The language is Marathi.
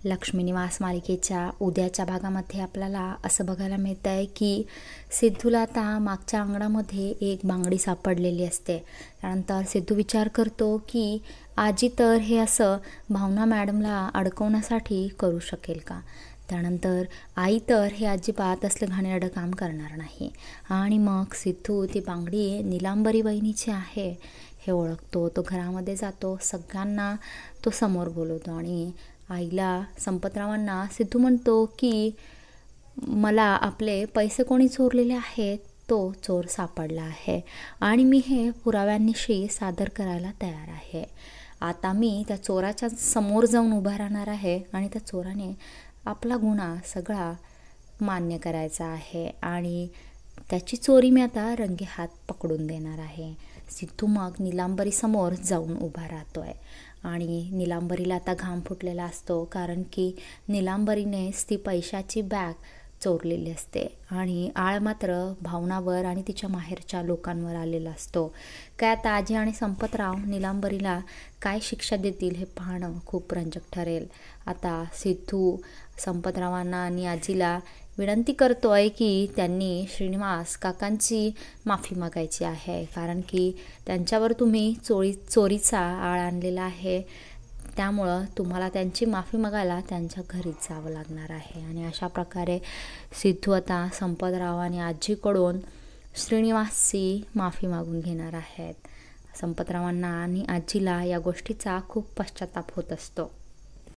लक्ष्मी निवास मालिकेच्या उद्याच्या भागामध्ये आपल्याला असं बघायला मिळतं आहे की सिद्धूला आता मागच्या अंगणामध्ये एक बांगडी सापडलेली असते. त्यानंतर सिद्धू विचार करतो की आजी तर हे असं भावना मॅडमला अडकवण्यासाठी करू शकेल का. त्यानंतर आई तर हे अजिबात असलं घाणेरडं काम करणार नाही. आणि मग सिद्धू ती बांगडी नीलांबरी बहिणीची आहे हे ओळखतो. तो घरामध्ये जातो, सगळ्यांना तो समोर बोलवतो आणि आईला, संपतरावांना सिद्धू म्हणतो की मला आपले पैसे कोणी चोरलेले आहेत तो चोर सापडला आहे आणि मी हे पुराव्यांनिशी सादर करायला तयार आहे. आता मी त्या चोराच्या समोर जाऊन उभा राहणार आहे आणि त्या चोराने आपला गुन्हा सगळा मान्य करायचा आहे आणि त्याची चोरी मी आता रंगेहात पकडून देणार आहे. सिद्धू मग नीलांबरीसमोर जाऊन उभा राहतो आहे आणि नीलांबरीला आता घाम फुटलेला असतो, कारण की नीलांबरीनेच ती पैशाची बॅग चोरलेली असते आणि आळ मात्र भावनावर आणि तिच्या माहेरच्या लोकांवर आलेला असतो. काय आता आजी आणि संपतराव नीलांबरीला काय शिक्षा देतील हे पाहणं खूप रंजक ठरेल. आता सिद्धू संपतरावांना आणि आजीला विनंती करतो आहे की त्यांनी श्रीनिवास काकांची माफी मागायची आहे, कारण की त्यांच्यावर तुम्ही चोरीचा आळ आणलेला आहे. त्यामुळं तुम्हाला त्यांची माफी मागायला त्यांच्या घरीच जावं लागणार आहे. आणि अशा प्रकारे सिद्धू आता संपतराव आणि आजीकडून श्रीनिवासची माफी मागून घेणार आहेत. संपतरावांना आणि आजीला या गोष्टीचा खूप पश्चाताप होत असतो.